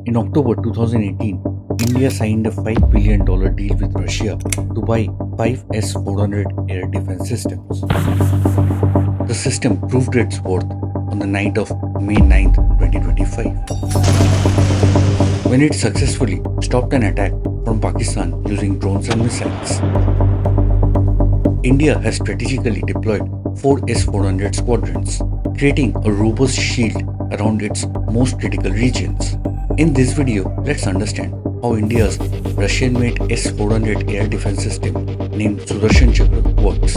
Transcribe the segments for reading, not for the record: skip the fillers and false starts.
In October 2018, India signed a $5 billion deal with Russia to buy 5 S-400 air defense systems. The system proved its worth on the night of May 9, 2025, when it successfully stopped an attack from Pakistan using drones and missiles. India has strategically deployed 4 S-400 squadrons, creating a robust shield around its most critical regions. In this video, let's understand how India's Russian-made S-400 air defense system named Sudarshan Chakra works.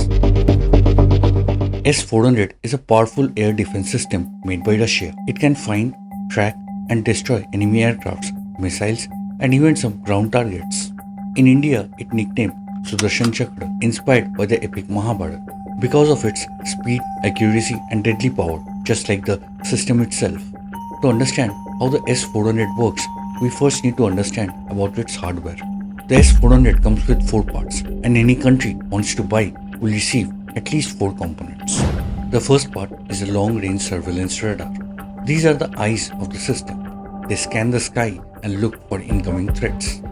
S-400 is a powerful air defense system made by Russia. It can find, track, and destroy enemy aircrafts, missiles, and even some ground targets. In India, it nicknamed Sudarshan Chakra, inspired by the epic Mahabharata, because of its speed, accuracy, and deadly power, just like the system itself. To understand how the S-400 works, we first need to understand about its hardware. The S-400 comes with 4 parts, and any country wants to buy will receive at least 4 components. The first part is a long-range surveillance radar. These are the eyes of the system. They scan the sky and look for incoming threats.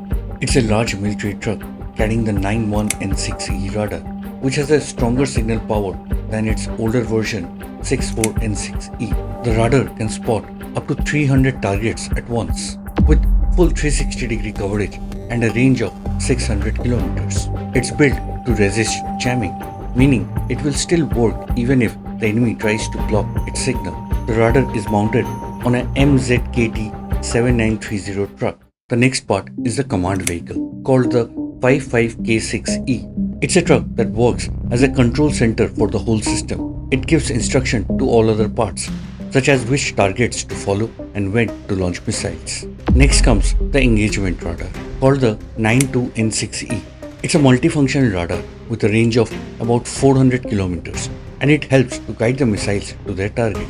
It's a large military truck carrying the 91N6E radar, which has a stronger signal power than its older version 64N6E. The radar can spot up to 300 targets at once, with full 360-degree coverage and a range of 600 kilometers. It's built to resist jamming, meaning it will still work even if the enemy tries to block its signal. The radar is mounted on a MZKT-7930 truck. The next part is the command vehicle, called the 55K6E. It's a truck that works as a control center for the whole system. It gives instruction to all other parts, such as which targets to follow and when to launch missiles. Next comes the engagement radar, called the 92N6E. It's a multifunction radar with a range of about 400 kilometers, and it helps to guide the missiles to their target.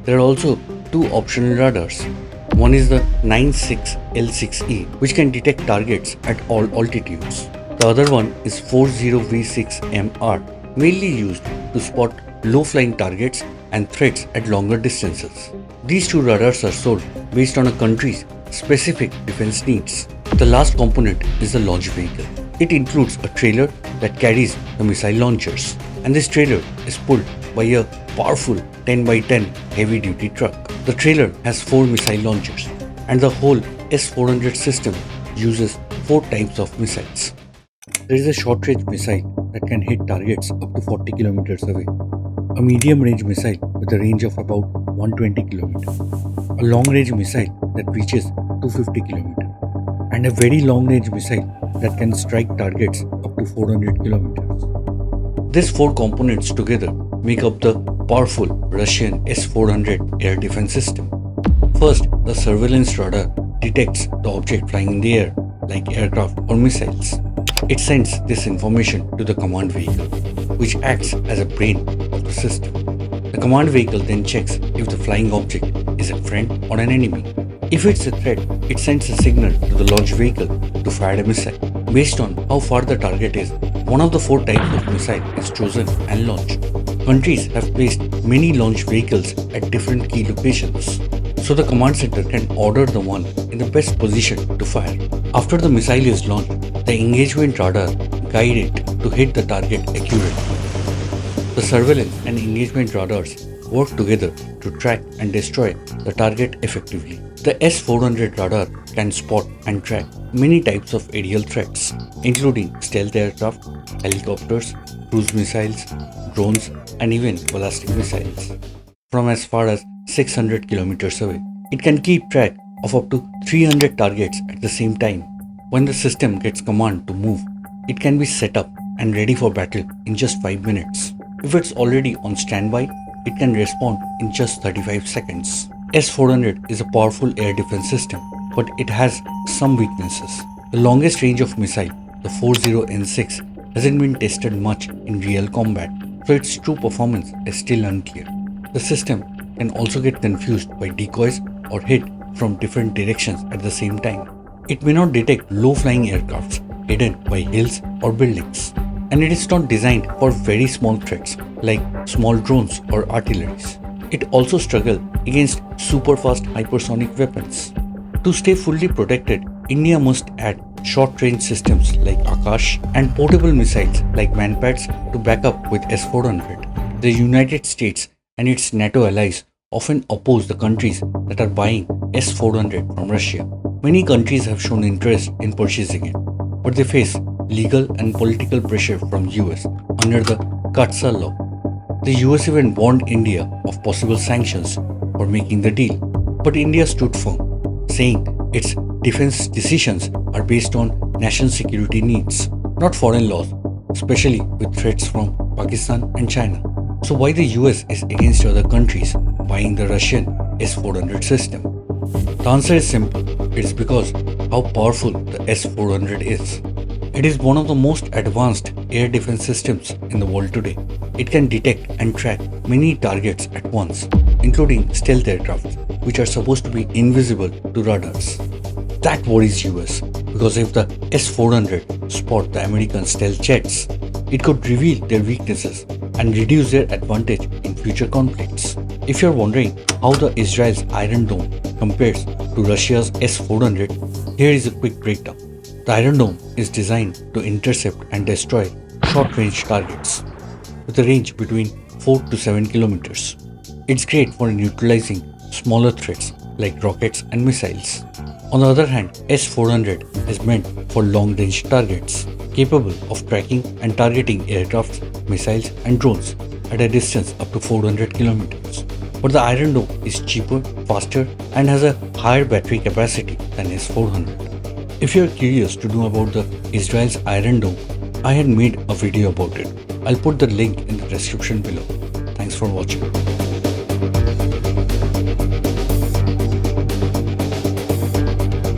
There are also 2 optional radars. One is the 96L6E, which can detect targets at all altitudes. The other one is 40V6MR, mainly used to spot low-flying targets and threats at longer distances. These 2 radars are sold based on a country's specific defense needs. The last component is the launch vehicle. It includes a trailer that carries the missile launchers, and this trailer is pulled by a powerful 10x10 heavy-duty truck. The trailer has 4 missile launchers, and the whole S-400 system uses 4 types of missiles. There is a short-range missile that can hit targets up to 40 kilometers away, a medium-range missile with a range of about 120 kilometers, a long-range missile that reaches 250 kilometers, and a very long-range missile that can strike targets up to 400 kilometers. These 4 components together make up the powerful Russian S-400 air defense system. First, the surveillance radar detects the object flying in the air, like aircraft or missiles. It sends this information to the command vehicle, which acts as a brain of the system. The command vehicle then checks if the flying object is a friend or an enemy. If it's a threat, it sends a signal to the launch vehicle to fire a missile. Based on how far the target is, one of the 4 types of missile is chosen and launched. Countries have placed many launch vehicles at different key locations, so the command center can order the one in the best position to fire. After the missile is launched, the engagement radar guides it to hit the target accurately. The surveillance and engagement radars work together to track and destroy the target effectively. The S-400 radar can spot and track many types of aerial threats, including stealth aircraft, helicopters, cruise missiles, drones, and even ballistic missiles. From as far as 600 kilometers away, it can keep track of up to 300 targets at the same time. When the system gets command to move, it can be set up and ready for battle in just 5 minutes. If it's already on standby, it can respond in just 35 seconds. S-400 is a powerful air defense system, but it has some weaknesses. The longest range of missile, the 40N6, hasn't been tested much in real combat, so its true performance is still unclear. The system can also get confused by decoys or hit from different directions at the same time. It may not detect low-flying aircrafts hidden by hills or buildings, and it is not designed for very small threats like small drones or artilleries. It also struggles against super-fast hypersonic weapons. To stay fully protected, India must add short-range systems like Akash and portable missiles like Manpads to back up with S-400. The United States and its NATO allies often oppose the countries that are buying S-400 from Russia. Many countries have shown interest in purchasing it, but they face legal and political pressure from US under the CAATSA law. The US even warned India of possible sanctions for making the deal, but India stood firm, saying its defense decisions are based on national security needs, not foreign laws, especially with threats from Pakistan and China. So why the US is against other countries buying the Russian S-400 system? The answer is simple. It is because how powerful the S-400 is. It is one of the most advanced air defense systems in the world today. It can detect and track many targets at once, including stealth aircraft, which are supposed to be invisible to radars. That worries US because if the S-400 spot the American stealth jets, it could reveal their weaknesses and reduce their advantage in future conflicts. If you're wondering how the Israel's IronDome compares to Russia's S-400, here is a quick breakdown. The IronDome is designed to intercept and destroy short-range targets with a range between 4 to 7 kilometers. It's great for neutralizing smaller threats like rockets and missiles. On the other hand, S-400 is meant for long-range targets, capable of tracking and targeting aircraft, missiles and drones at a distance up to 400 kilometers. But the IronDome is cheaper, faster and has a higher battery capacity than S-400. If you are curious to know about the Israel's IronDome, I had made a video about it. I'll put the link in the description below. Thanks for watching.